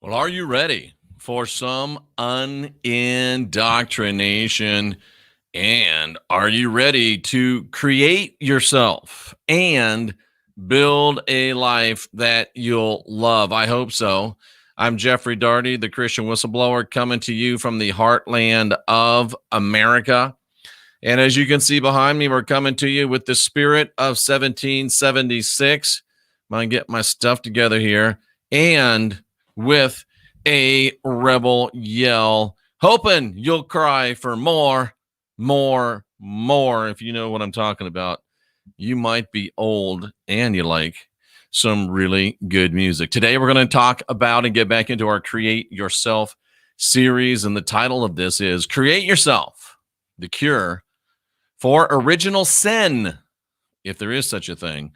Well, are you ready for some unindoctrination? And are you ready to create yourself and build a life that you'll love? I hope so. I'm Jeffrey Daugherty, the Christian Whistleblower, coming to you from the heartland of America. And as you can see behind me, we're coming to you with the spirit of 1776. I'm going to get my stuff together here. And with a rebel yell, hoping you'll cry for more. If you know what I'm talking about. You might be old and you like some really good music. Today, we're going to talk about and get back into our Create Yourself series. And the title of this is Create Yourself, the Cure for Original Sin, if there is such a thing.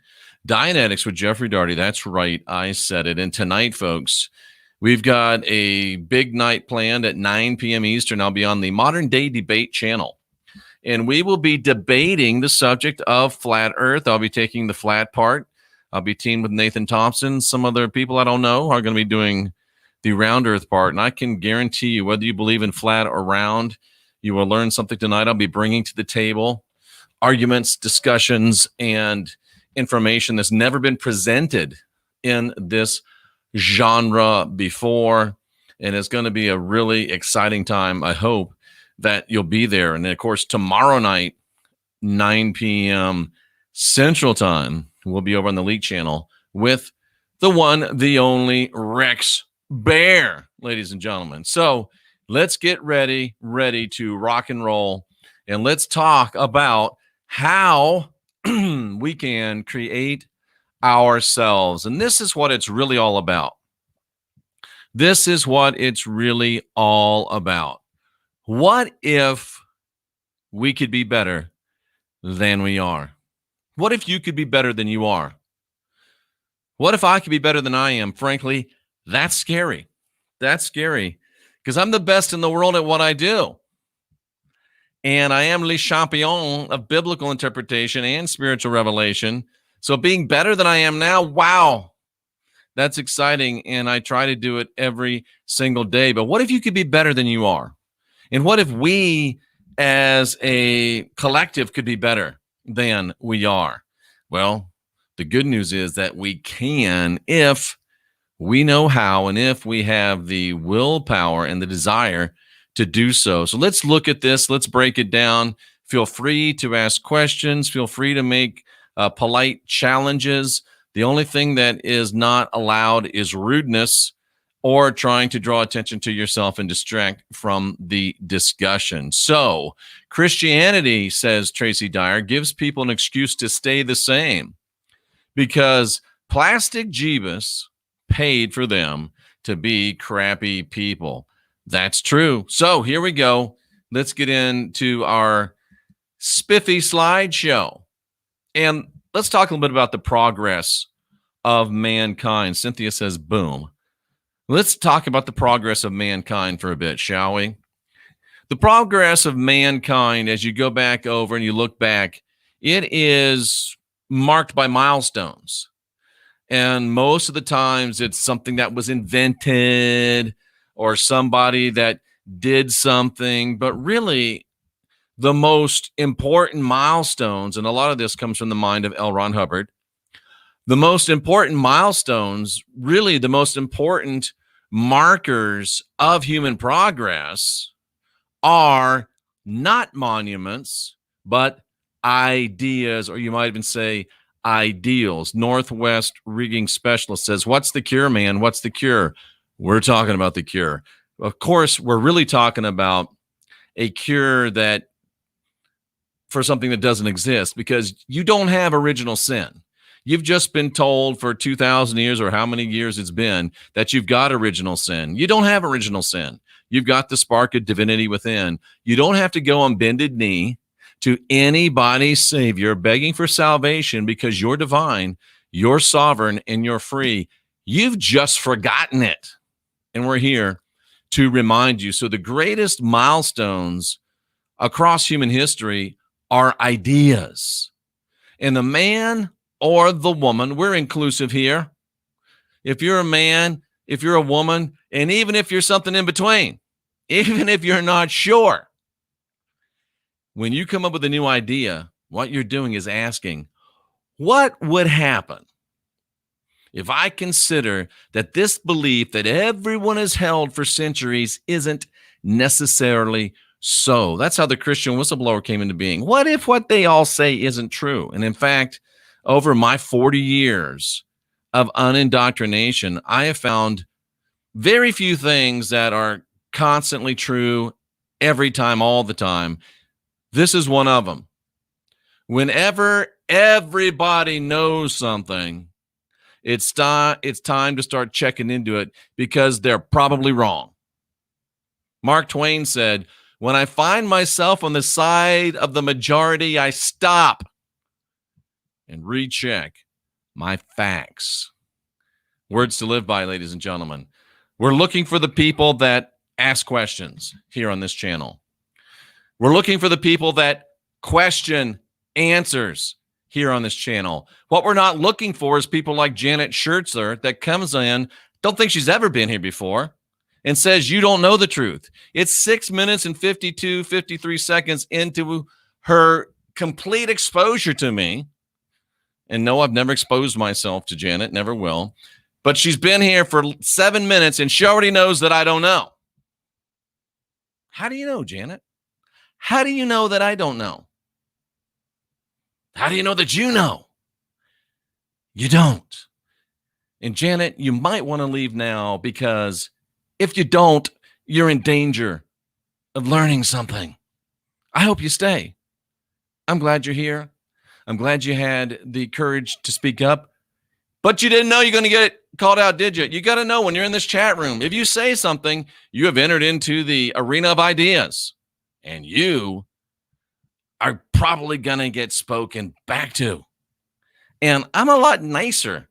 Dianetics with Jeffrey Daugherty. That's right. I said it. And tonight, folks, we've got a big night planned at 9 p.m. Eastern. I'll be on the Modern Day Debate channel. And we will be debating the subject of flat earth. I'll be taking the flat part. I'll be teamed with Nathan Thompson. Some other people I don't know are going to be doing the round earth part. And I can guarantee you, whether you believe in flat or round, you will learn something tonight. I'll be bringing to the table arguments, discussions, and information that's never been presented in this genre before. And it's going to be a really exciting time. I hope that you'll be there. And of course, tomorrow night, 9 p.m. Central Time, we'll be over on the Leak Channel with the one, the only Rex Bear, ladies and gentlemen. So let's get ready to rock and roll. And let's talk about how we can create ourselves. And this is what it's really all about. This is what it's really all about. What if we could be better than we are? What if you could be better than you are? What if I could be better than I am? Frankly, that's scary. That's scary because I'm the best in the world at what I do. And I am le champion of biblical interpretation and spiritual revelation. So being better than I am now, wow, that's exciting. And I try to do it every single day. But what if you could be better than you are? And what if we as a collective could be better than we are? Well, the good news is that we can if we know how and if we have the willpower and the desire to do so. So let's look at this. Let's break it down. Feel free to ask questions. Feel free to make polite challenges. The only thing that is not allowed is rudeness or trying to draw attention to yourself and distract from the discussion. So Christianity, says Tracy Dyer, gives people an excuse to stay the same because Plastic Jeebus paid for them to be crappy people. That's true. So here we go. Let's get into our spiffy slideshow. And let's talk a little bit about the progress of mankind. Cynthia says, boom. Let's talk about the progress of mankind for a bit, shall we? The progress of mankind, as you go back over and you look back, it is marked by milestones. And most of the times it's something that was invented or somebody that did something. But really, the most important milestones, and a lot of this comes from the mind of L. Ron Hubbard, the most important milestones, really the most important markers of human progress are not monuments, but ideas, or you might even say ideals. Northwest Rigging Specialist says, what's the cure, man? What's the cure? We're talking about the cure. Of course, we're really talking about a cure that for something that doesn't exist because you don't have original sin. You've just been told for 2,000 years or how many years it's been that you've got original sin. You don't have original sin. You've got the spark of divinity within. You don't have to go on bended knee to anybody's savior begging for salvation because you're divine, you're sovereign, and you're free. You've just forgotten it. And we're here to remind you. So the greatest milestones across human history are ideas. And the man or the woman, we're inclusive here. If you're a man, if you're a woman, and even if you're something in between, even if you're not sure. When you come up with a new idea, what you're doing is asking, what would happen if I consider that this belief that everyone has held for centuries isn't necessarily so? That's how the Christian Whistleblower came into being. What if what they all say isn't true? And in fact, over my 40 years of unindoctrination, I have found very few things that are constantly true every time, all the time. This is one of them. Whenever everybody knows something, it's time to start checking into it because they're probably wrong. Mark Twain said, when I find myself on the side of the majority, I stop and recheck my facts. Words to live by, ladies and gentlemen. We're looking for the people that ask questions here on this channel. We're looking for the people that question answers here on this channel. What we're not looking for is people like Janet Schertzer that comes in, don't think she's ever been here before, and says you don't know the truth. It's 6 minutes and 53 seconds into her complete exposure to me. And no, I've never exposed myself to Janet, never will. But she's been here for 7 minutes and she already knows that I don't know. How do you know, Janet? How do you know that I don't know? How do you know that you know? You don't. And Janet, you might want to leave now because if you don't, you're in danger of learning something. I hope you stay. I'm glad you're here. I'm glad you had the courage to speak up, but you didn't know you're going to get called out, did you? You got to know when you're in this chat room, if you say something, you have entered into the arena of ideas and you are probably going to get spoken back to. And I'm a lot nicer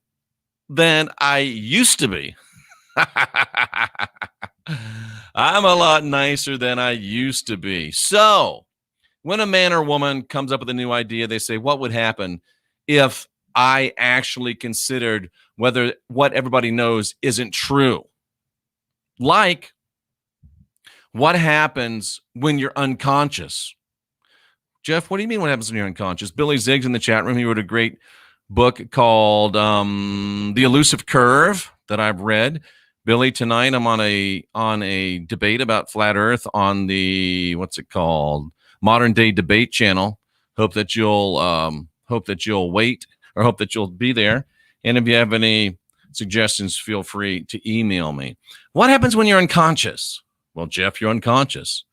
than I used to be. I'm a lot nicer than I used to be. So when a man or woman comes up with a new idea, they say, what would happen if I actually considered whether what everybody knows isn't true? Like, what happens when you're unconscious? Jeff, what do you mean what happens when you're unconscious? Billy Ziggs in the chat room, he wrote a great book called The Elusive Curve that I've read. Billy, tonight I'm on a debate about flat Earth on the, what's it called? Modern Day Debate channel. Hope that you'll wait, or hope that you'll be there. And if you have any suggestions, feel free to email me. What happens when you're unconscious? Well, Jeff, you're unconscious.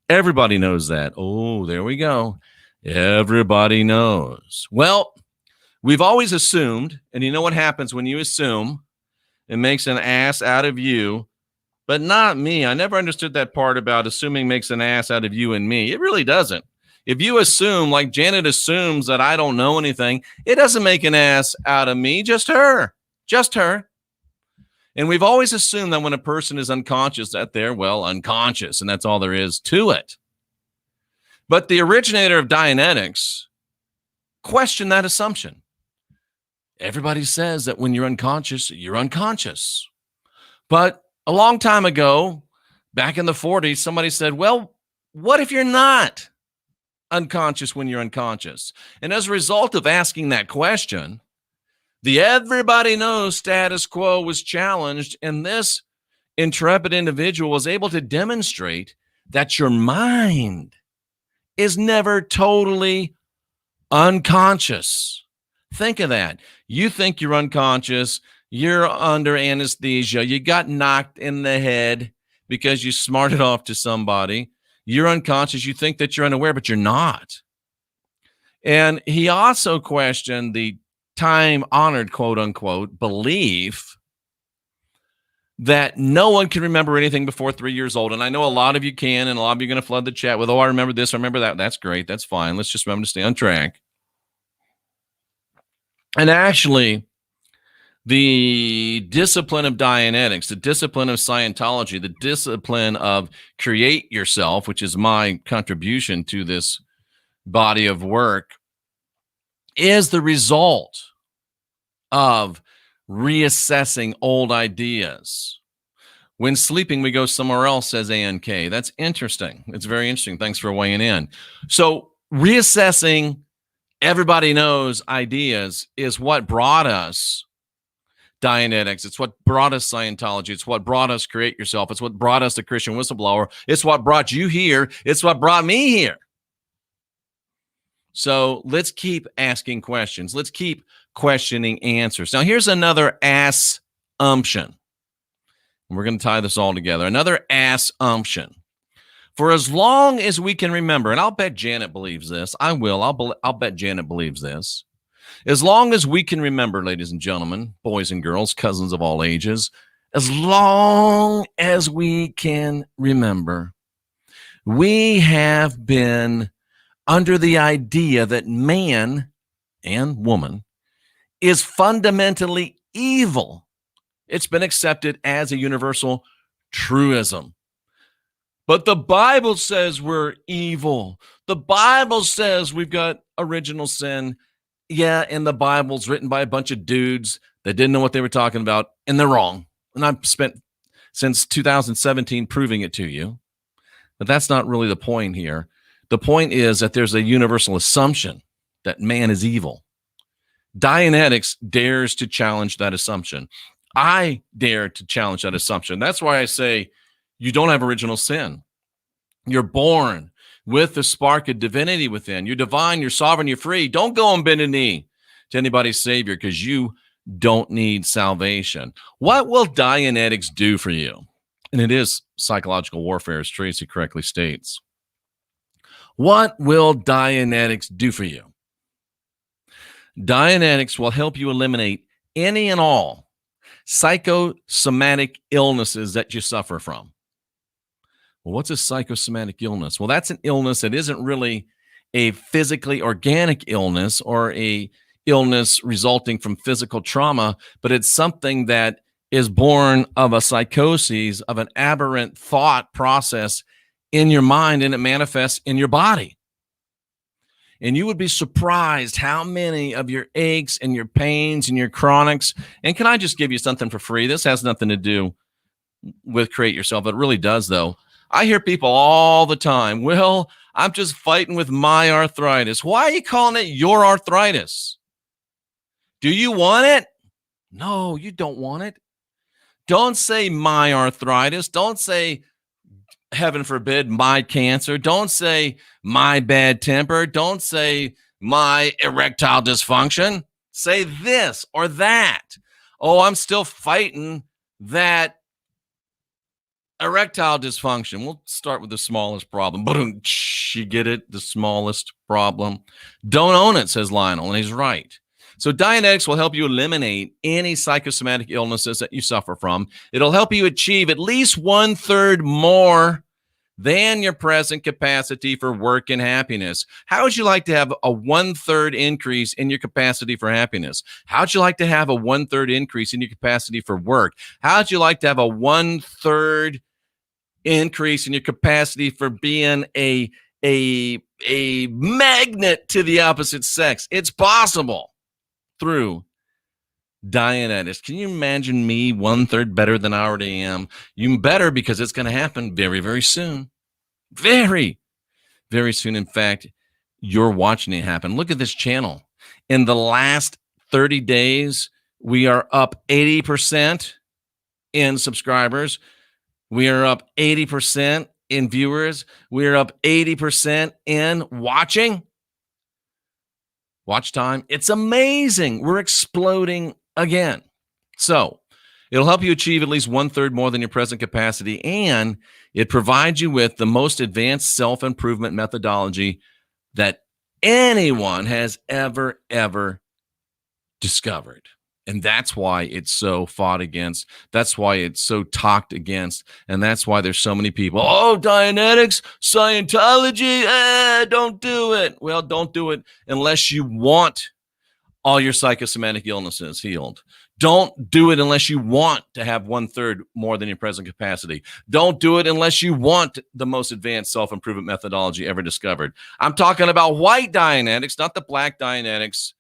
Everybody knows that. Oh, there we go. Everybody knows. Well, we've always assumed, and you know what happens when you assume? It makes an ass out of you, but not me. I never understood that part about assuming makes an ass out of you and me. It really doesn't. If you assume, like Janet assumes, that I don't know anything, it doesn't make an ass out of me, just her. Just her. And we've always assumed that when a person is unconscious, that they're, well, unconscious, and that's all there is to it. But the originator of Dianetics questioned that assumption. Everybody says that when you're unconscious, you're unconscious. But a long time ago, back in the 40s, somebody said, well, what if you're not unconscious when you're unconscious? And as a result of asking that question, the everybody knows status quo was challenged, and this intrepid individual was able to demonstrate that your mind is never totally unconscious. Think of that. You think you're unconscious, you're under anesthesia, you got knocked in the head because you smarted off to somebody. You're unconscious, you think that you're unaware, but you're not. And he also questioned the time-honored, quote-unquote, belief that no one can remember anything before 3 years old. And I know a lot of you can, and a lot of you are going to flood the chat with, oh, I remember this, I remember that. That's great. That's fine. Let's just remember to stay on track. And actually, the discipline of Dianetics, the discipline of Scientology, the discipline of create yourself, which is my contribution to this body of work, is the result of reassessing old ideas. When sleeping, we go somewhere else, says ANK. That's interesting. It's very interesting. Thanks for weighing in. So reassessing everybody knows ideas is what brought us Dianetics. It's what brought us Scientology. It's what brought us Create Yourself. It's what brought us the Christian Whistleblower. It's what brought you here. It's what brought me here. So let's keep asking questions. Let's keep questioning answers. Now, here's another assumption. We're going to tie this all together. Another assumption. For as long as we can remember, and I'll bet Janet believes this. I will. I'll bet Janet believes this. As long as we can remember, ladies and gentlemen, boys and girls, cousins of all ages, as long as we can remember, we have been under the idea that man and woman is fundamentally evil. It's been accepted as a universal truism. But the Bible says we're evil. The Bible says we've got original sin. Yeah, and the Bible's written by a bunch of dudes that didn't know what they were talking about, and they're wrong. And I've spent since 2017 proving it to you. But that's not really the point here. The point is that there's a universal assumption that man is evil. Dianetics dares to challenge that assumption. I dare to challenge that assumption. That's why I say you don't have original sin. You're born with the spark of divinity within. You're divine, you're sovereign, you're free. Don't go and bend a knee to anybody's savior because you don't need salvation. What will Dianetics do for you? And it is psychological warfare, as Tracy correctly states. What will Dianetics do for you? Dianetics will help you eliminate any and all psychosomatic illnesses that you suffer from. Well, what's a psychosomatic illness? Well, that's an illness that isn't really a physically organic illness or a illness resulting from physical trauma, but it's something that is born of a psychosis, of an aberrant thought process in your mind, and it manifests in your body. And you would be surprised how many of your aches and your pains and your chronics, and can I just give you something for free? This has nothing to do with Create Yourself. It really does, though. I hear people all the time, well, I'm just fighting with my arthritis. Why are you calling it your arthritis? Do you want it? No, you don't want it. Don't say my arthritis. Don't say, heaven forbid, my cancer. Don't say my bad temper. Don't say my erectile dysfunction. Say this or that. Oh, I'm still fighting that erectile dysfunction. We'll start with the smallest problem. Boom, you get it? The smallest problem. Don't own it, says Lionel, and he's right. So Dianetics will help you eliminate any psychosomatic illnesses that you suffer from. It'll help you achieve at least 1/3 more than your present capacity for work and happiness. How would you like to have a 1/3 increase in your capacity for happiness? How'd you like to have a 1/3 increase in your capacity for work? How'd you like to have a 1/3 increase in your capacity for being a magnet to the opposite sex? It's possible through Dianetics. Can you imagine me 1/3 better than I already am? You better, because it's going to happen very, very soon. Very, very soon. In fact, you're watching it happen. Look at this channel. In the last 30 days, we are up 80% in subscribers. We are up 80% in viewers. We are up 80% in watch time. It's amazing. We're exploding again. So it'll help you achieve at least 1/3 more than your present capacity, and it provides you with the most advanced self-improvement methodology that anyone has ever discovered. And that's why it's so fought against. That's why it's so talked against. And that's why there's so many people, oh, Dianetics, Scientology, don't do it. Well, don't do it unless you want all your psychosomatic illnesses healed. Don't do it unless you want to have 1/3 more than your present capacity. Don't do it unless you want the most advanced self-improvement methodology ever discovered. I'm talking about white Dianetics, not the black Dianetics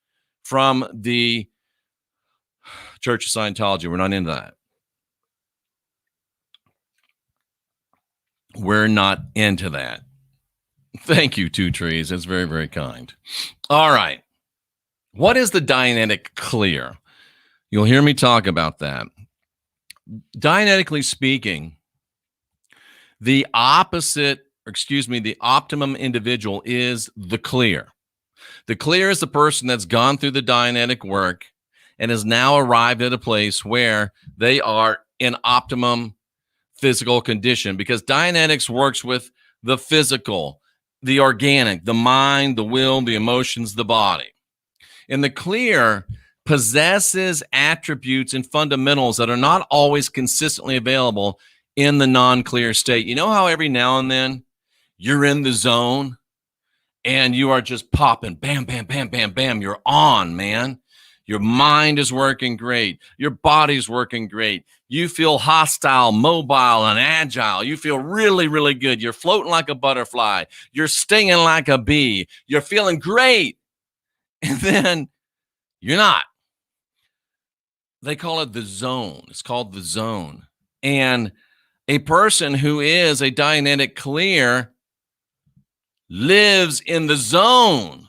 from the Church of Scientology. We're not into that. We're not into that. Thank you, Two Trees. That's very, very kind. All right. What is the Dianetic clear? You'll hear me talk about that. Dianetically speaking, the optimum individual is the clear. The clear is the person that's gone through the Dianetic work and has now arrived at a place where they are in optimum physical condition, because Dianetics works with the physical, the organic, the mind, the will, the emotions, the body. And the clear possesses attributes and fundamentals that are not always consistently available in the non-clear state. You know how every now and then you're in the zone and you are just popping, bam, bam, bam, bam, bam. You're on, man. Your mind is working great. Your body's working great. You feel hostile, mobile, and agile. You feel really, really good. You're floating like a butterfly. You're stinging like a bee. You're feeling great. And then you're not. They call it the zone. It's called the zone. And a person who is a Dianetic clear lives in the zone.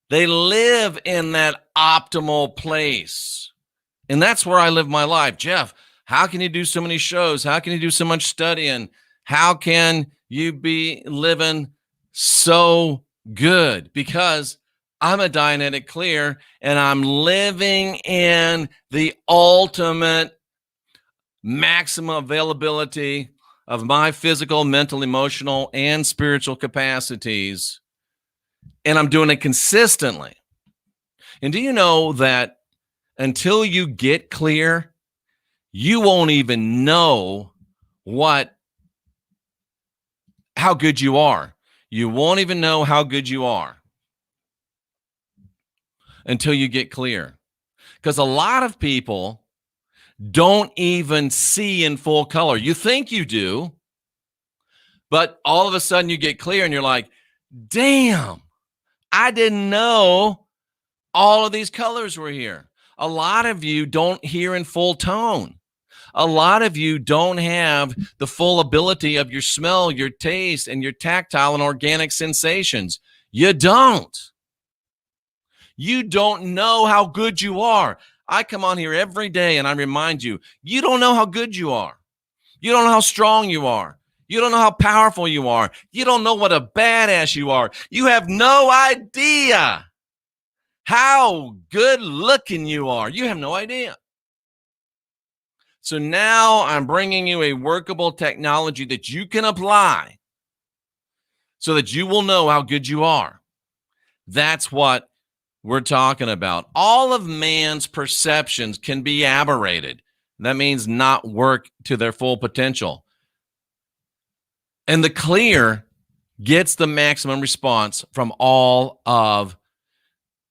They live in that optimal place. And that's where I live my life. Jeff, how can you do so many shows? How can you do so much studying? How can you be living so good? Because I'm a Dianetic clear and I'm living in the ultimate maximum availability of my physical, mental, emotional, and spiritual capacities. And I'm doing it consistently. And do you know that until you get clear, you won't even know how good you are. You won't even know how good you are until you get clear. Because a lot of people don't even see in full color. You think you do, but all of a sudden you get clear and you're like, damn, I didn't know all of these colors were here. A lot of you don't hear in full tone. A lot of you don't have the full ability of your smell, your taste, and your tactile and organic sensations. You don't. You don't know how good you are. I come on here every day and I remind you, you don't know how good you are. You don't know how strong you are. You don't know how powerful you are. You don't know what a badass you are. You have no idea how good looking you are. You have no idea. So now I'm bringing you a workable technology that you can apply so that you will know how good you are. That's what we're talking about. All of man's perceptions can be aberrated. That means not work to their full potential. And the clear gets the maximum response from all of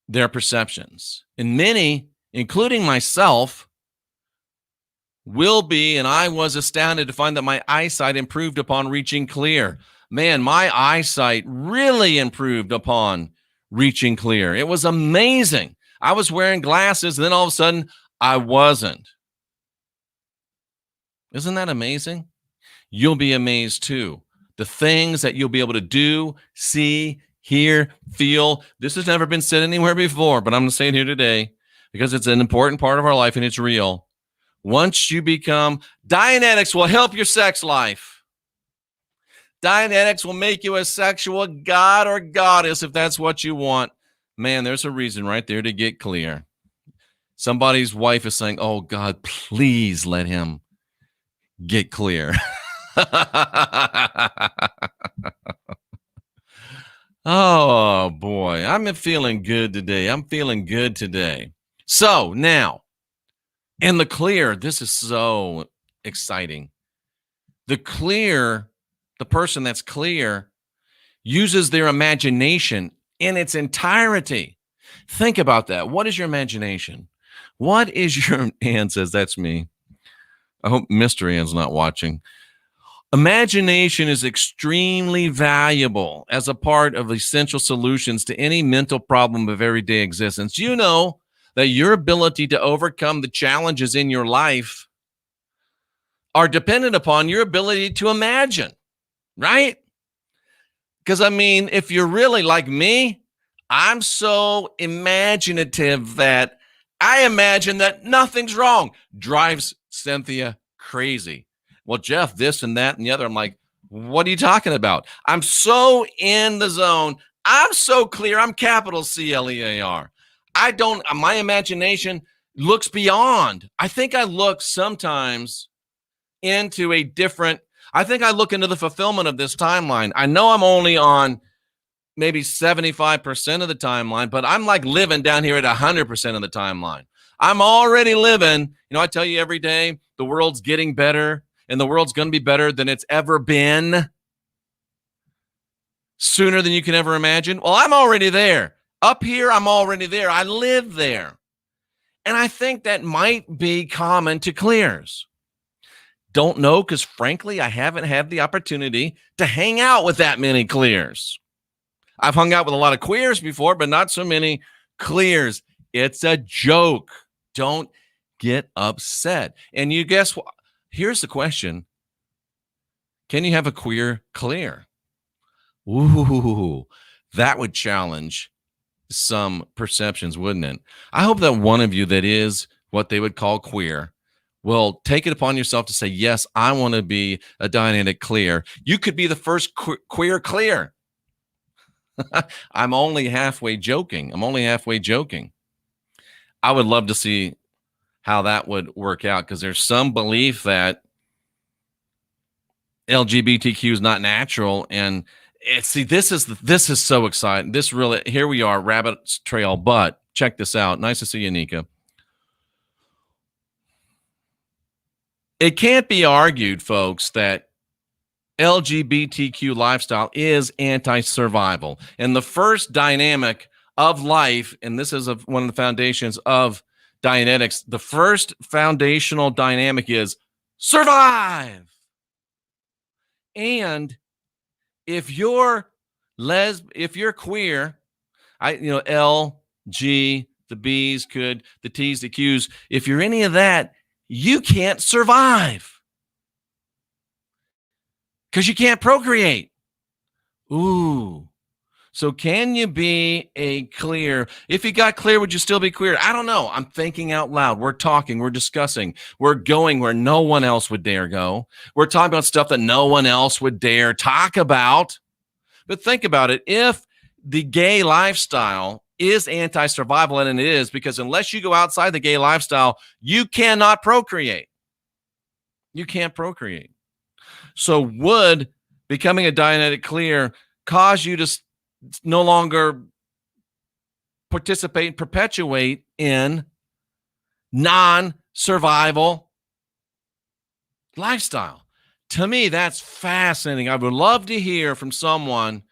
their perceptions. And many, including myself, will be, and I was astounded to find that my eyesight improved upon reaching clear. Man, my eyesight really improved upon reaching clear. It was amazing. I was wearing glasses, and then all of a sudden, I wasn't. Isn't that amazing? You'll be amazed too. The things that you'll be able to do, see, hear, feel. This has never been said anywhere before, but I'm going to say it here today because it's an important part of our life and it's real. Once you become, Dianetics will help your sex life. Dianetics will make you a sexual god or goddess if that's what you want. Man, there's a reason right there to get clear. Somebody's wife is saying, oh, God, please let him get clear. Oh, boy. I'm feeling good today. So now, in the clear, this is so exciting. The person that's clear uses their imagination in its entirety. Think about that. What is your imagination? What is your, Ann says, that's me. I hope Mr. Ann's not watching. Imagination is extremely valuable as a part of essential solutions to any mental problem of everyday existence. You know that your ability to overcome the challenges in your life are dependent upon your ability to imagine, right? Because, I mean, if you're really like me, I'm so imaginative that I imagine that nothing's wrong. Drives Cynthia crazy. Well, Jeff, this and that and the other. I'm like, what are you talking about? I'm so in the zone. I'm so clear. I'm capital CLEAR. My imagination looks beyond. I think I look sometimes into I think I look into the fulfillment of this timeline. I know I'm only on maybe 75% of the timeline, but I'm like living down here at 100% of the timeline. I'm already living. I tell you every day, the world's getting better and the world's going to be better than it's ever been sooner than you can ever imagine. Well, I'm already there. Up here, I'm already there. I live there. And I think that might be common to clears. Don't know because, frankly, I haven't had the opportunity to hang out with that many clears. I've hung out with a lot of queers before, but not so many clears. It's a joke. Don't get upset. And you guess what? Here's the question. Can you have a queer clear? Ooh, that would challenge some perceptions, wouldn't it? I hope that one of you that is what they would call queer will take it upon yourself to say, yes, I want to be a Dianetic clear. You could be the first queer clear. I'm only halfway joking. I would love to see how that would work out because there's some belief that LGBTQ is not natural. And this is so exciting. This really, here we are, rabbit trail, but check this out. Nice to see you, Nika. It can't be argued, folks, that LGBTQ lifestyle is anti-survival. And the first dynamic of life, and this is one of the foundations of Dianetics, the first foundational dynamic is survive. And if you're queer, L, G, the B's could, the T's, the Q's, if you're any of that, you can't survive because you can't procreate. Ooh. So can you be a clear? If you got clear, would you still be queer? I don't know. I'm thinking out loud. We're talking. We're discussing. We're going where no one else would dare go. We're talking about stuff that no one else would dare talk about. But think about it. If the gay lifestyle is anti-survival, and it is, because unless you go outside the gay lifestyle, you cannot procreate. You can't procreate. So would becoming a Dianetic clear cause you to no longer participate and perpetuate in non-survival lifestyle? To me, that's fascinating. I would love to hear from someone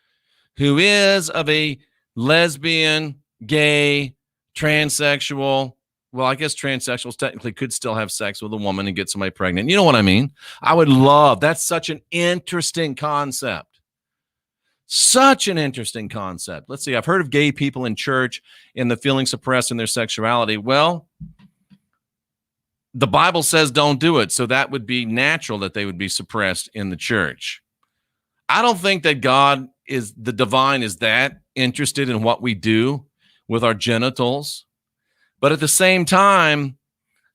who is of a lesbian, gay, transsexual. Well, I guess transsexuals technically could still have sex with a woman and get somebody pregnant. You know what I mean? I would love, that's such an interesting concept. Such an interesting concept. Let's see. I've heard of gay people in church and the feeling suppressed in their sexuality. Well, the Bible says don't do it. So that would be natural that they would be suppressed in the church. I don't think that God is, the divine is that interested in what we do with our genitals. But at the same time,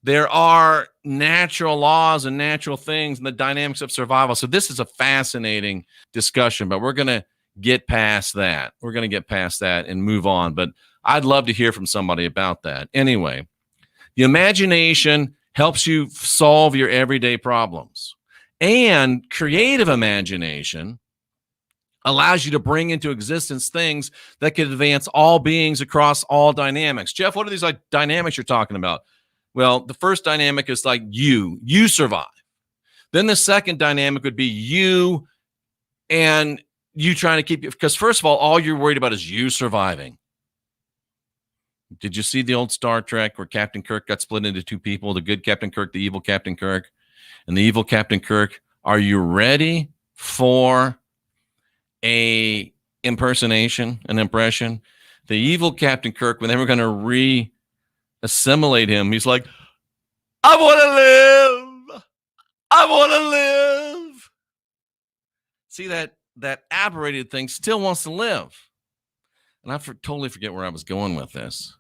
there are natural laws and natural things and the dynamics of survival. So this is a fascinating discussion, but we're going to get past that. We're going to get past that and move on. But I'd love to hear from somebody about that. Anyway, the imagination helps you solve your everyday problems. And creative imagination allows you to bring into existence things that could advance all beings across all dynamics. Jeff, what are these like dynamics you're talking about? Well, the first dynamic is like you survive. Then the second dynamic would be you and you trying to keep it, because first of all you're worried about is you surviving. Did you see the old Star Trek where Captain Kirk got split into two people, the good Captain Kirk, the evil Captain Kirk, and the evil Captain Kirk? Are you ready for a impersonation, an impression? The evil Captain Kirk, when they were going to assimilate him. He's like, I want to live. I want to live. See, that aberrated thing still wants to live. And I totally forget where I was going with this.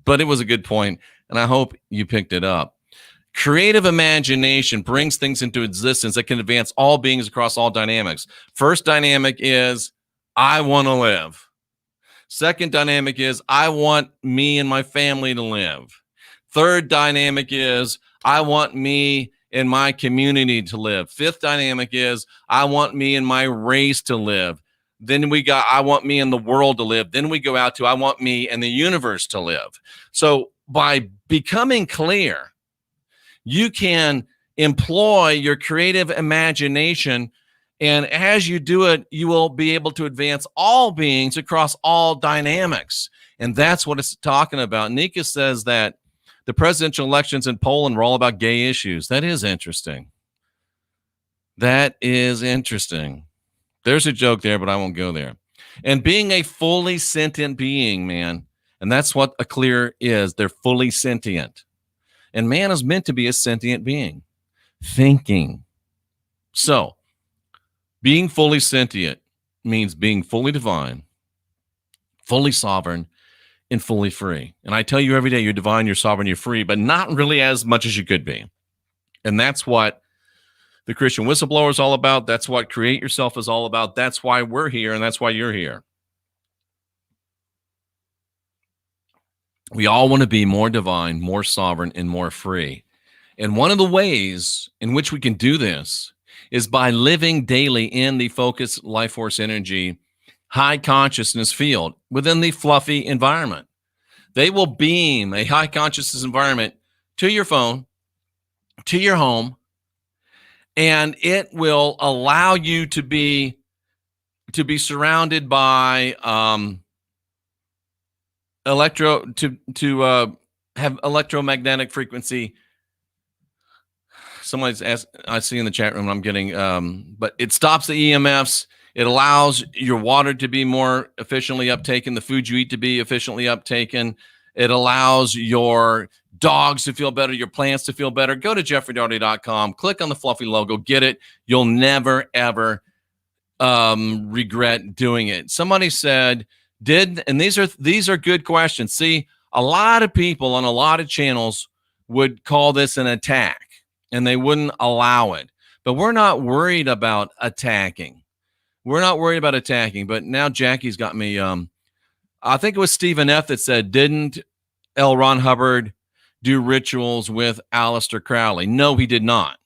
But it was a good point, and I hope you picked it up. Creative imagination brings things into existence that can advance all beings across all dynamics. First dynamic is, I want to live. Second dynamic is, I want me and my family to live. Third dynamic is, I want me and my community to live. Fifth dynamic is, I want me and my race to live. Then we got, I want me and the world to live. Then we go out to, I want me and the universe to live. So by becoming clear, you can employ your creative imagination, and as you do it, you will be able to advance all beings across all dynamics. And that's what it's talking about. Nika says that the presidential elections in Poland were all about gay issues. That is interesting. There's a joke there, but I won't go there. And being a fully sentient being, man, and that's what a clear is. They're fully sentient. And man is meant to be a sentient being, thinking. So, being fully sentient means being fully divine, fully sovereign, and fully free. And I tell you every day, you're divine, you're sovereign, you're free, but not really as much as you could be. And that's what the Christian Whistleblower is all about. That's what Create Yourself is all about. That's why we're here, and that's why you're here. We all want to be more divine, more sovereign, and more free. And one of the ways in which we can do this is by living daily in the focused life force energy, high consciousness field within the fluffy environment. They will beam a high consciousness environment to your phone, to your home, and it will allow you to be surrounded by have electromagnetic frequency. Somebody's asked, I see in the chat room, I'm getting, but it stops the EMFs. It allows your water to be more efficiently uptaken, the food you eat to be efficiently uptaken. It allows your dogs to feel better, your plants to feel better. Go to jeffreydaugherty.com, click on the fluffy logo, get it. You'll never, ever regret doing it. Somebody said, and these are good questions. See, a lot of people on a lot of channels would call this an attack, and they wouldn't allow it. But we're not worried about attacking. But now Jackie's got me. I think it was Stephen F. that said, didn't L. Ron Hubbard do rituals with Aleister Crowley? No, he did not.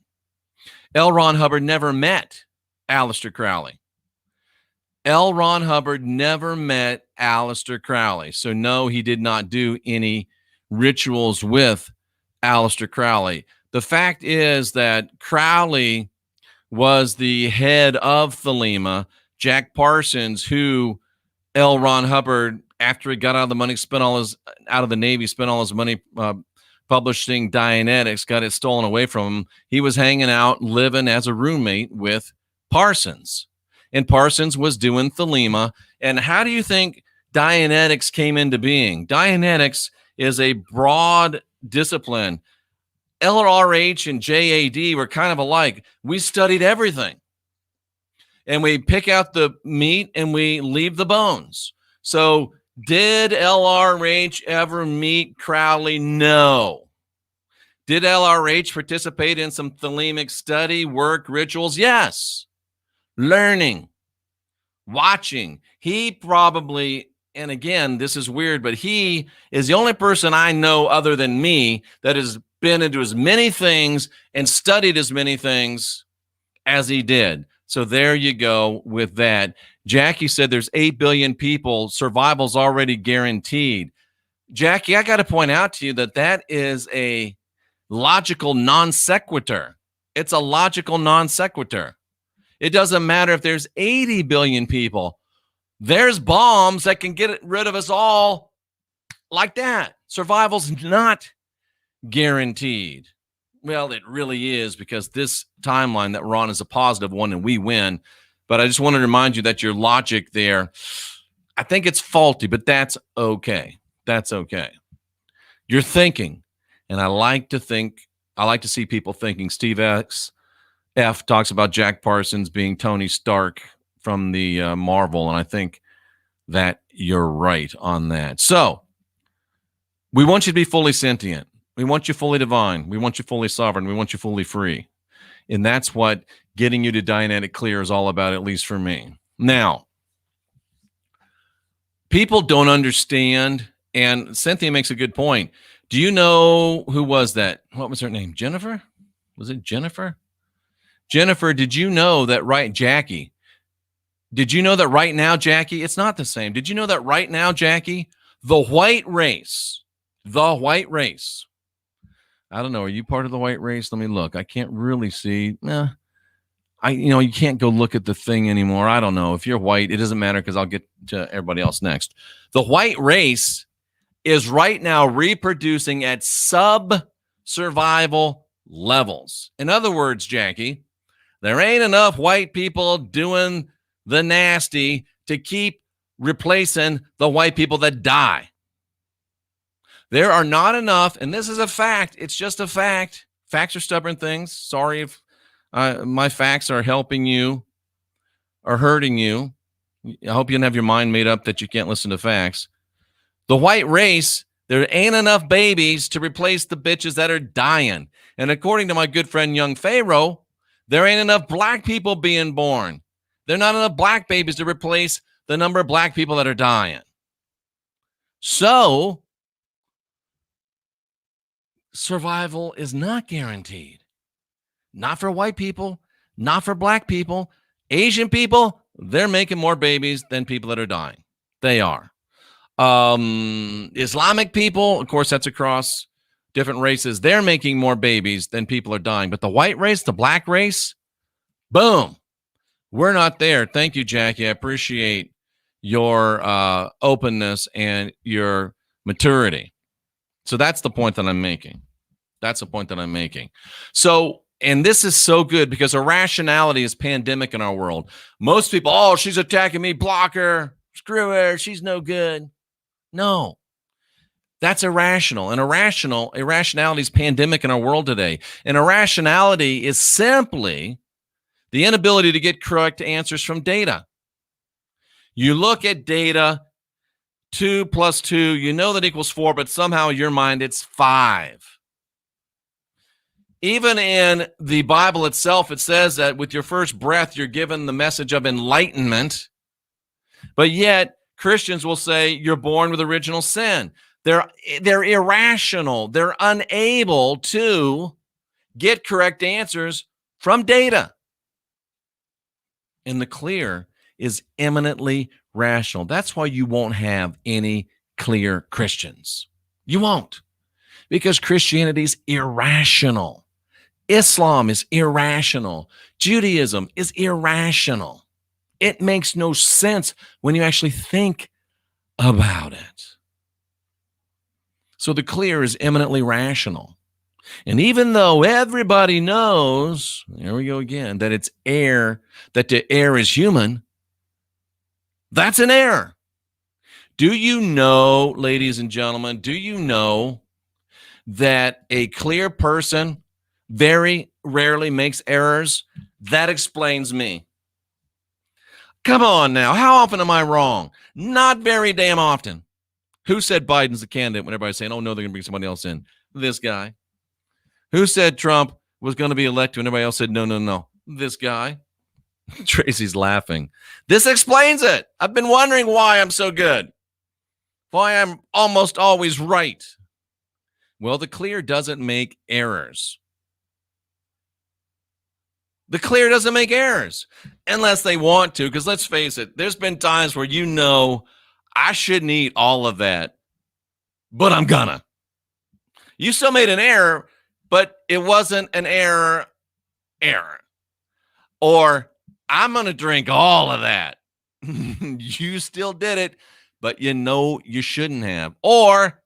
L. Ron Hubbard never met Aleister Crowley. L. Ron Hubbard never met Aleister Crowley. So no, he did not do any rituals with Aleister Crowley. The fact is that Crowley was the head of Thelema. Jack Parsons, who L. Ron Hubbard, after he got out of the money, out of the Navy, spent all his money publishing Dianetics, got it stolen away from him. He was hanging out, living as a roommate with Parsons. And Parsons was doing Thelema. And how do you think Dianetics came into being? Dianetics is a broad discipline. LRH and JAD were kind of alike. We studied everything. And we pick out the meat and we leave the bones. So did LRH ever meet Crowley? No. Did LRH participate in some thelemic study, work, rituals? Yes. Learning, watching. He probably, and again, this is weird, but he is the only person I know other than me that has been into as many things and studied as many things as he did. So there you go with that. Jackie said there's 8 billion people. Survival's already guaranteed. Jackie, I got to point out to you that is a logical non sequitur. It's a logical non sequitur. It doesn't matter if there's 80 billion people. There's bombs that can get rid of us all like that. Survival's not guaranteed. Well, it really is, because this timeline that we're on is a positive one and we win. But I just wanted to remind you that your logic there, I think it's faulty, but that's okay. That's okay. You're thinking, and I like to see people thinking. Steve F talks about Jack Parsons being Tony Stark from the Marvel, and I think that you're right on that. So we want you to be fully sentient. We want you fully divine. We want you fully sovereign. We want you fully free. And that's what getting you to Dianetic Clear is all about, at least for me. Now, people don't understand, and Cynthia makes a good point. Do you know who was that? What was her name? Jennifer? Was it Jennifer? Jennifer, did you know that Jackie? Did you know that right now, Jackie, it's not the same. Did you know that right now, Jackie, the white race, I don't know. Are you part of the white race? Let me look. I can't really see. You can't go look at the thing anymore. I don't know. If you're white, it doesn't matter because I'll get to everybody else next. The white race is right now reproducing at sub-survival levels. In other words, Jackie, there ain't enough white people doing the nasty to keep replacing the white people that die. There are not enough, and this is a fact. It's just a fact. Facts are stubborn things. Sorry if my facts are helping you or hurting you. I hope you don't have your mind made up that you can't listen to facts. The white race, there ain't enough babies to replace the bitches that are dying. And according to my good friend Young Pharaoh, there ain't enough black people being born. There are not enough black babies to replace the number of black people that are dying. So survival is not guaranteed. Not for white people, not for black people. Asian people, they're making more babies than people that are dying. They are. Islamic people, of course, that's across different races. They're making more babies than people are dying. But the white race, the black race, boom, we're not there. Thank you, Jackie. I appreciate your openness and your maturity. So that's the point that I'm making. So, and this is so good because irrationality is pandemic in our world. Most people, oh, she's attacking me, block her, screw her, she's no good. No, that's irrational. And irrationality is pandemic in our world today. And irrationality is simply the inability to get correct answers from data. You look at data, 2 + 2, you know that equals 4, but somehow in your mind it's 5. Even in the Bible itself, it says that with your first breath, you're given the message of enlightenment. But yet, Christians will say you're born with original sin. They're irrational. They're unable to get correct answers from data. And the clear is eminently rational. That's why you won't have any clear Christians. You won't. Because Christianity is irrational. Islam is irrational. Judaism is irrational. It makes no sense when you actually think about it. So the clear is eminently rational. And even though everybody knows, here we go again, that it's air, that the air is human, that's an error. Do you know, ladies and gentlemen, do you know that a clear person very rarely makes errors? That explains me. Come on now. How often am I wrong? Not very damn often. Who said Biden's the candidate when everybody's saying, oh, no, they're going to bring somebody else in? This guy. Who said Trump was going to be elected when everybody else said, no? This guy. Tracy's laughing. This explains it. I've been wondering why I'm so good. Why I'm almost always right. Well, the clear doesn't make errors. The clear doesn't make errors unless they want to, because let's face it, there's been times where I shouldn't eat all of that, but I'm gonna. You still made an error, but it wasn't an error. Or I'm going to drink all of that. You still did it, but you shouldn't have. Or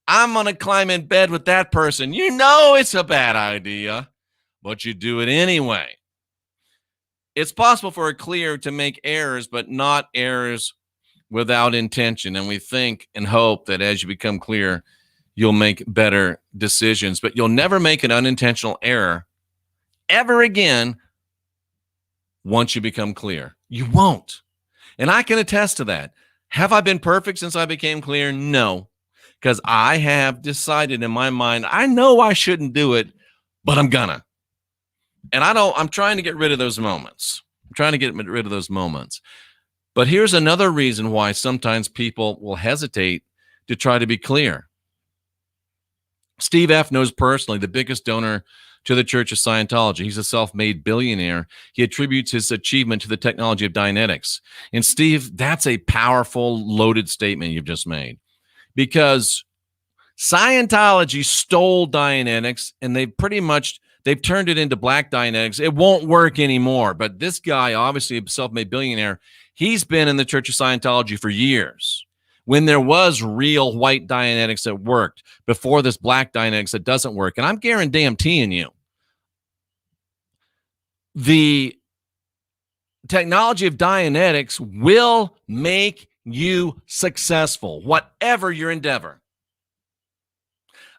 I'm going to climb in bed with that person. You know it's a bad idea, but you do it anyway. It's possible for a clear to make errors, but not errors without intention. And we think and hope that as you become clear, you'll make better decisions. But you'll never make an unintentional error ever again once you become clear. You won't. And I can attest to that. Have I been perfect since I became clear? No, because I have decided in my mind, I know I shouldn't do it, but I'm gonna. And I'm trying to get rid of those moments. But here's another reason why sometimes people will hesitate to try to be clear. Steve F. knows personally the biggest donor to the Church of Scientology. He's a self-made billionaire. He attributes his achievement to the technology of Dianetics. And Steve, that's a powerful, loaded statement you've just made, because Scientology stole Dianetics, and they've turned it into black Dianetics. It won't work anymore. But this guy, obviously a self-made billionaire, he's been in the Church of Scientology for years, when there was real white Dianetics that worked before this black Dianetics that doesn't work. And I'm guaranteeing you, the technology of Dianetics will make you successful, whatever your endeavor.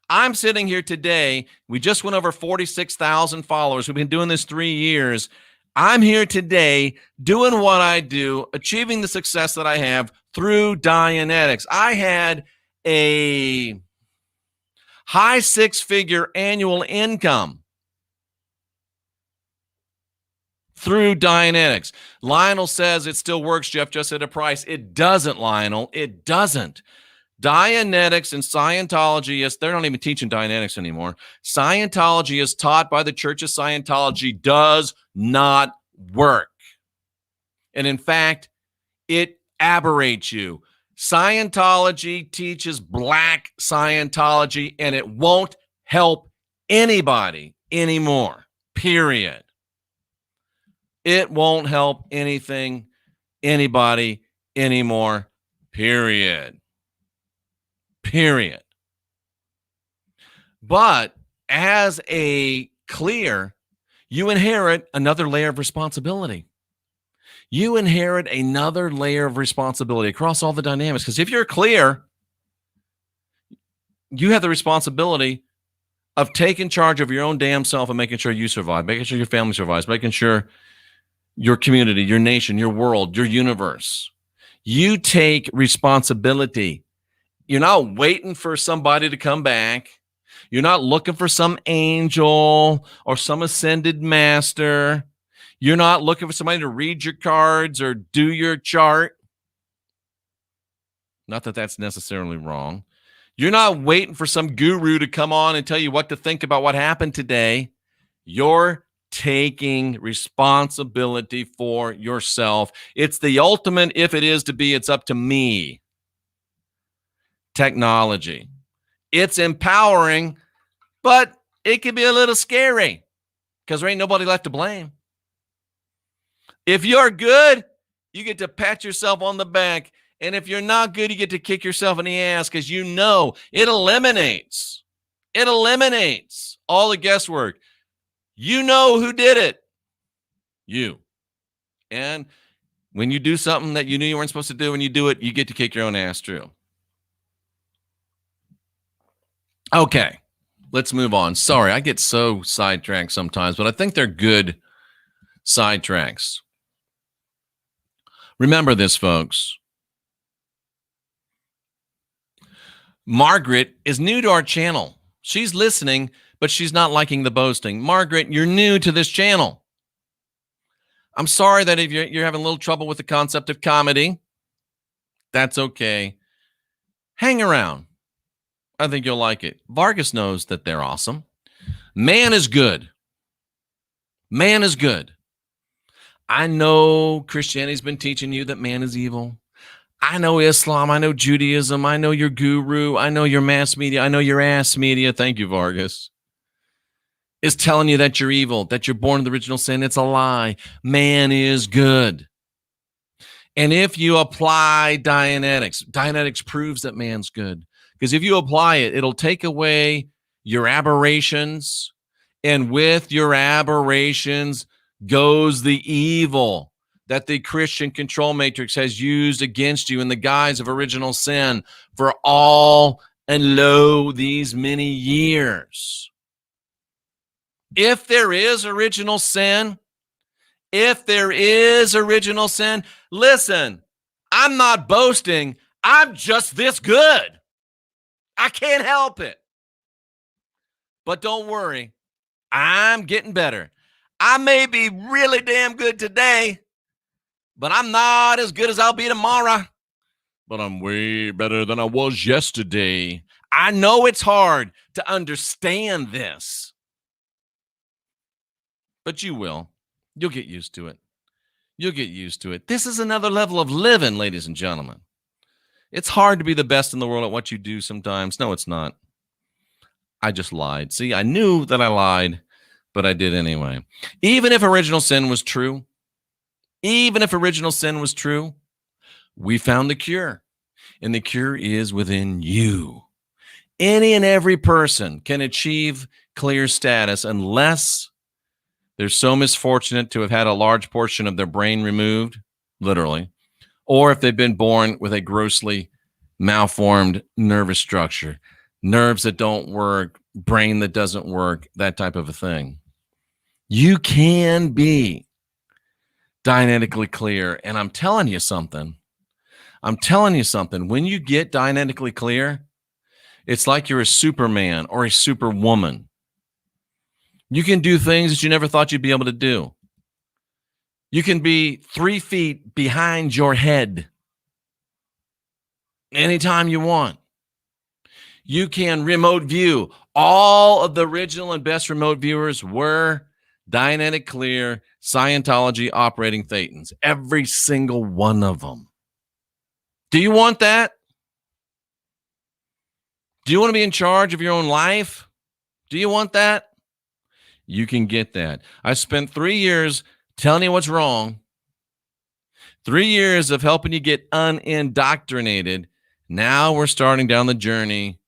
I'm sitting here today. We just went over 46,000 followers. We've been doing this 3 years. I'm here today doing what I do, achieving the success that I have through Dianetics. I had a high six-figure annual income through Dianetics. Lionel says it still works, Jeff, just at a price. It doesn't, Lionel. It doesn't. Dianetics and Scientology, they're not even teaching Dianetics anymore. Scientology is taught by the Church of Scientology does not work. And in fact, it aberrates you. Scientology teaches black Scientology, and it won't help anybody anymore, period. It won't help anybody anymore, period. But as a clear, you inherit another layer of responsibility. Across all the dynamics. Because if you're clear, you have the responsibility of taking charge of your own damn self and making sure you survive, making sure your family survives, making sure your community, your nation, your world, your universe. You take responsibility. You're not waiting for somebody to come back. You're not looking for some angel or some ascended master. You're not looking for somebody to read your cards or do your chart. Not that that's necessarily wrong. You're not waiting for some guru to come on and tell you what to think about what happened today. You're taking responsibility for yourself. It's the ultimate, if it is to be, it's up to me. Technology. It's empowering, but it can be a little scary because there ain't nobody left to blame. If you're good, you get to pat yourself on the back. And if you're not good, you get to kick yourself in the ass because you know it eliminates all the guesswork. You know who did it. You. And when you do something that you knew you weren't supposed to do, when you do it, you get to kick your own ass too. Okay, let's move on. Sorry, I get so sidetracked sometimes, but I think they're good sidetracks. Remember this, folks. Margaret is new to our channel. She's listening, but she's not liking the boasting. Margaret, you're new to this channel. I'm sorry that if you're having a little trouble with the concept of comedy, that's okay. Hang around. I think you'll like it. Vargas knows that they're awesome. Man is good. Man is good. I know Christianity's been teaching you that man is evil. I know Islam. I know Judaism. I know your guru. I know your mass media. I know your ass media. Thank you, Vargas. Is telling you that you're evil, that you're born of the original sin. It's a lie. Man is good. And if you apply Dianetics proves that man's good. Because if you apply it, it'll take away your aberrations. And with your aberrations goes the evil. that the Christian control matrix has used against you in the guise of original sin for all and lo these many years. If there is original sin, listen, I'm not boasting. I'm just this good. I can't help it. But don't worry, I'm getting better. I may be really damn good today, but I'm not as good as I'll be tomorrow. But I'm way better than I was yesterday. I know it's hard to understand this, but you will. You'll get used to it. You'll get used to it. This is another level of living, ladies and gentlemen. It's hard to be the best in the world at what you do sometimes. No, it's not. I just lied. See, I knew that I lied, but I did anyway. Even if original sin was true, we found the cure, and the cure is within you. Any and every person can achieve clear status unless they're so misfortunate to have had a large portion of their brain removed, literally, or if they've been born with a grossly malformed nervous structure, nerves that don't work, brain that doesn't work, that type of a thing. You can be Dianetically clear, and I'm telling you something. When you get Dianetically clear, it's like you're a Superman or a Superwoman. You can do things that you never thought you'd be able to do. You can be 3 feet behind your head anytime you want. You can remote view. All of the original and best remote viewers were Dianetic clear Scientology operating Thetans. Every single one of them. Do you want that? Do you want to be in charge of your own life? Do you want that? You can get that. I spent 3 years telling you what's wrong. 3 years of helping you get unindoctrinated. Now we're starting down the journey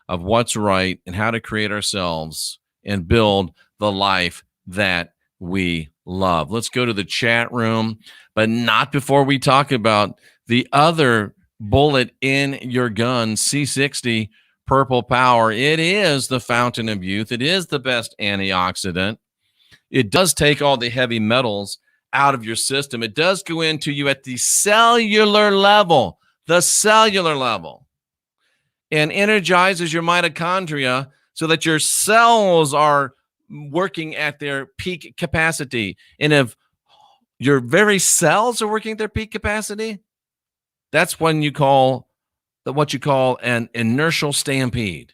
of what's right and how to create ourselves and build the life that we love. Let's go to the chat room, but not before we talk about the other bullet in your gun, C60 Purple Power. It is the fountain of youth. It is the best antioxidant. It does take all the heavy metals out of your system. It does go into you at the cellular level, and energizes your mitochondria so that your cells are working at their peak capacity. And if your very cells are working at their peak capacity, that's when you call what you call an inertial stampede.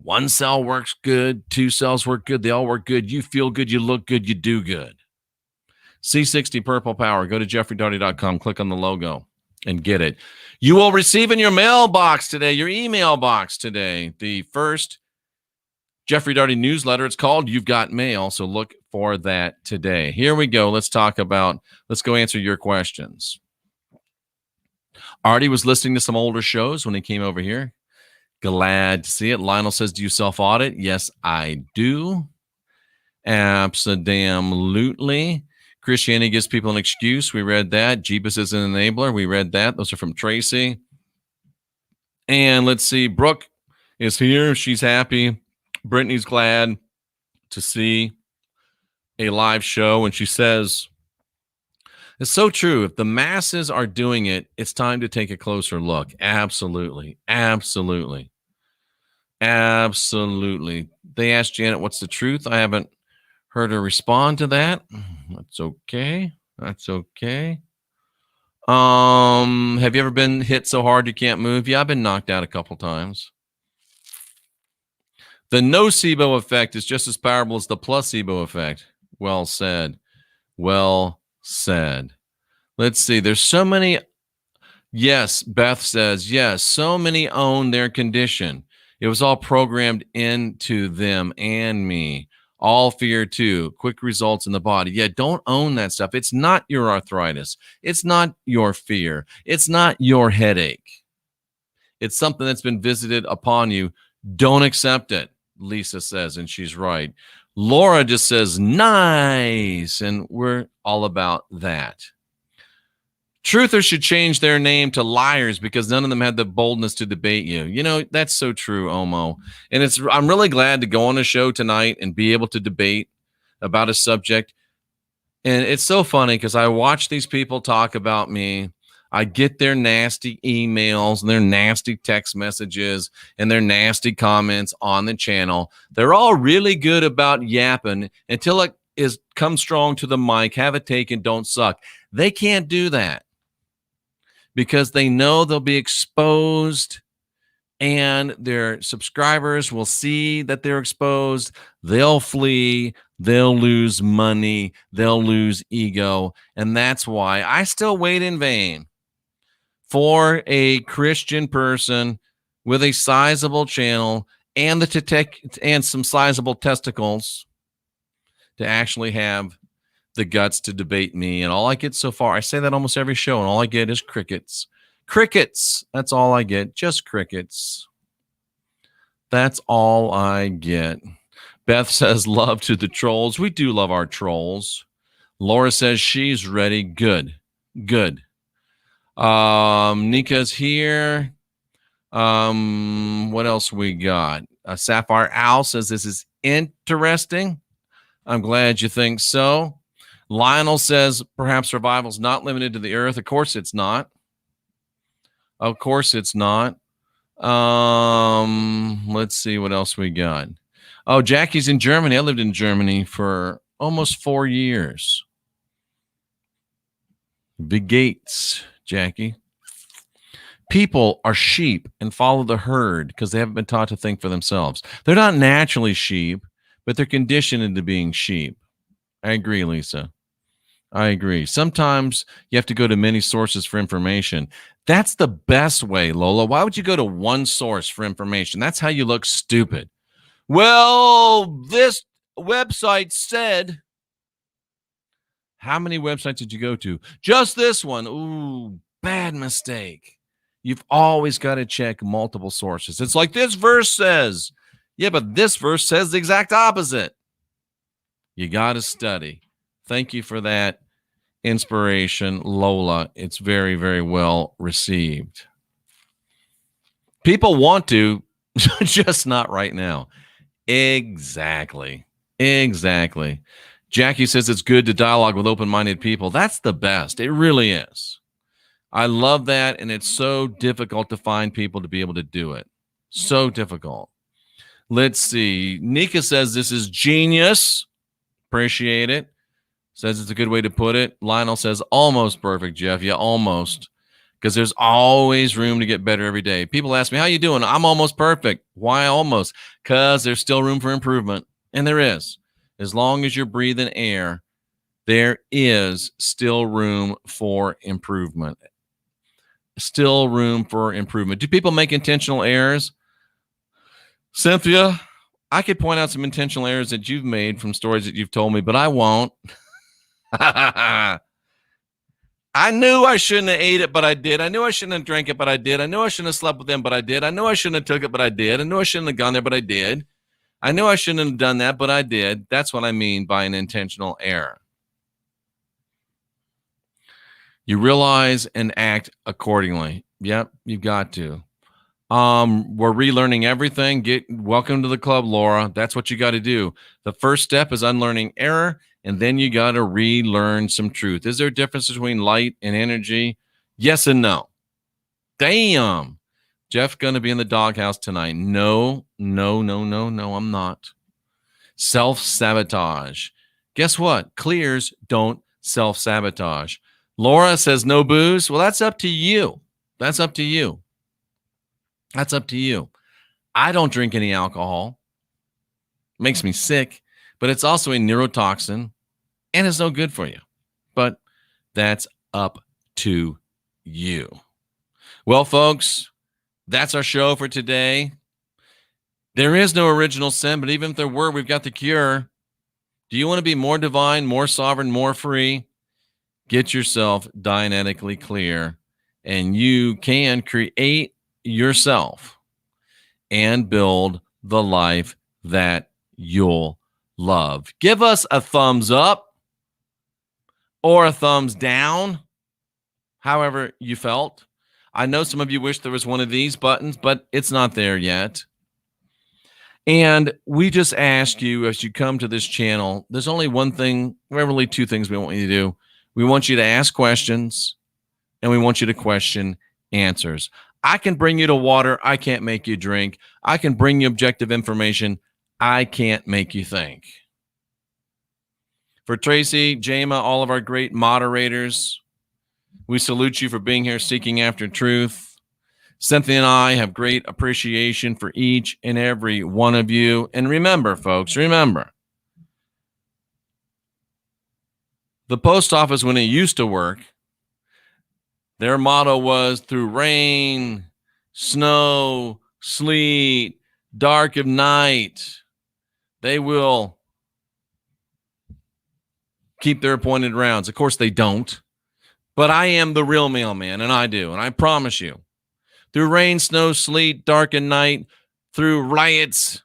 1 cell works good, 2 cells work good, they all work good, you feel good, you look good, you do good. C60 Purple Power. Go to jeffreydaugherty.com, click on the logo, and get it. You will receive in your mailbox today, your email box today, the first Jeffrey Daugherty newsletter. It's called You've Got Mail, so look for that today. Here we go. Let's go answer your questions. Artie was listening to some older shows when he came over here. Glad to see it. Lionel says, do you self-audit? Yes, I do. Absolutely. Christianity gives people an excuse. We read that. Jeebus is an enabler. We read that. Those are from Tracy. And let's see. Brooke is here. She's happy. Brittany's glad to see a live show. And she says, it's so true. If the masses are doing it, it's time to take a closer look. Absolutely. Absolutely. Absolutely. They asked Janet, what's the truth? I haven't heard her respond to that. That's okay. That's okay. Have you ever been hit so hard you can't move? Yeah, I've been knocked out a couple times. The nocebo effect is just as powerful as the placebo effect. Well said. Well said. Let's see. There's so many. Yes, Beth says, yes, so many own their condition. It was all programmed into them and me. All fear too. Quick results in the body. Yeah, don't own that stuff. It's not your arthritis. It's not your fear. It's not your headache. It's something that's been visited upon you. Don't accept it, Lisa says, and she's right. Laura just says, nice, and we're all about that. Truthers should change their name to liars because none of them had the boldness to debate you. You know, that's so true, Omo. And I'm really glad to go on a show tonight and be able to debate about a subject. And it's so funny because I watch these people talk about me. I get their nasty emails and their nasty text messages and their nasty comments on the channel. They're all really good about yapping until it come strong to the mic, have it taken, don't suck. They can't do that because they know they'll be exposed and their subscribers will see that they're exposed. They'll flee. They'll lose money. They'll lose ego. And that's why I still wait in vain for a Christian person with a sizable channel and and some sizable testicles to actually have the guts to debate me. And all I get so far, I say that almost every show, and all I get is crickets. Crickets. That's all I get. Just crickets. That's all I get. Beth says, love to the trolls. We do love our trolls. Laura says she's ready. Good. Good. Nika's here. What else we got? Sapphire Owl says this is interesting. I'm glad you think so. Lionel says perhaps revival's not limited to the earth. Of course it's not. Of course it's not. Let's see what else we got. Oh, Jackie's in Germany. I lived in Germany for almost 4 years. Big gates, Jackie. People are sheep and follow the herd because they haven't been taught to think for themselves. They're not naturally sheep, but they're conditioned into being sheep. I agree, Lisa. I agree. Sometimes you have to go to many sources for information. That's the best way, Lola. Why would you go to one source for information? That's how you look stupid. Well, this website said. How many websites did you go to? Just this one. Ooh, bad mistake. You've always got to check multiple sources. It's like this verse says. Yeah, but this verse says the exact opposite. You got to study. Thank you for that inspiration, Lola. It's very, very well received. People want to, just not right now. Exactly. Exactly. Jackie says it's good to dialogue with open-minded people. That's the best. It really is. I love that, and it's so difficult to find people to be able to do it. So difficult. Let's see. Nika says this is genius. Appreciate it. Says it's a good way to put it. Lionel says almost perfect, Jeff. Yeah, almost. Because there's always room to get better every day. People ask me, how you doing? I'm almost perfect. Why almost? Because there's still room for improvement. And there is. As long as you're breathing air, there is still room for improvement. Still room for improvement. Do people make intentional errors? Cynthia, I could point out some intentional errors that you've made from stories that you've told me, but I won't. I knew I shouldn't have ate it, but I did. I knew I shouldn't have drank it, but I did. I knew I shouldn't have slept with them, but I did. I knew I shouldn't have took it, but I did. I knew I shouldn't have gone there, but I did. I knew I shouldn't have done that, but I did. That's what I mean by an intentional error. You realize and act accordingly. Yep, you've got to. We're relearning everything. Welcome to the club, Laura. That's what you got to do. The first step is unlearning error, and then you got to relearn some truth. Is there a difference between light and energy? Yes and no. Damn. Jeff going to be in the doghouse tonight. No, I'm not. Self-sabotage. Guess what? Clears don't self-sabotage. Laura says no booze. Well, that's up to you. That's up to you. That's up to you. I don't drink any alcohol. Makes me sick, but it's also a neurotoxin and it's no good for you. But that's up to you. Well, folks, that's our show for today. There is no original sin, but even if there were, we've got the cure. Do you want to be more divine, more sovereign, more free? Get yourself Dianetically clear, and you can create yourself and build the life that you'll love. Give us a thumbs up or a thumbs down however you felt. I know some of you wish there was one of these buttons, but it's not there yet. And we just ask you, as you come to this channel, there's only one thing, really two things we want you to do. We want you to ask questions, and we want you to question answers. I can bring you to water. I can't make you drink. I can bring you objective information. I can't make you think. For Tracy, Jama, all of our great moderators, we salute you for being here seeking after truth. Cynthia and I have great appreciation for each and every one of you. And remember, folks, remember, the post office, when it used to work, their motto was, through rain, snow, sleet, dark of night, they will keep their appointed rounds. Of course, they don't. But I am the real mailman, and I do. And I promise you, through rain, snow, sleet, dark and night, through riots,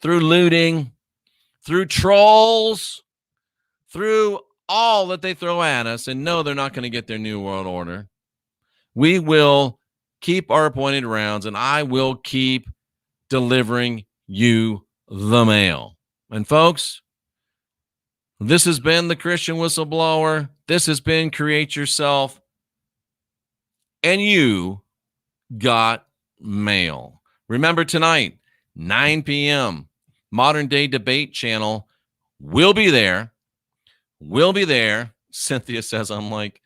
through looting, through trolls, through all that they throw at us, and no, they're not going to get their new world order. We will keep our appointed rounds, and I will keep delivering you the mail. And folks, this has been the Christian Whistleblower. This has been Create Yourself. And you got mail. Remember tonight, 9 p.m., Modern Day Debate Channel. We'll be there. We'll be there. Cynthia says, I'm like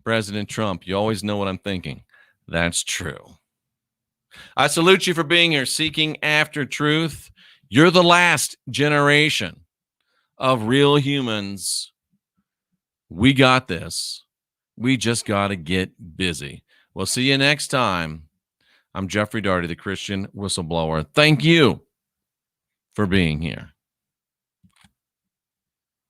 President Trump. You always know what I'm thinking. That's true. I salute you for being here, seeking after truth. You're the last generation of real humans. We got this. We just got to get busy. We'll see you next time. I'm Jeffrey Daugherty, the Christian Whistleblower. Thank you for being here.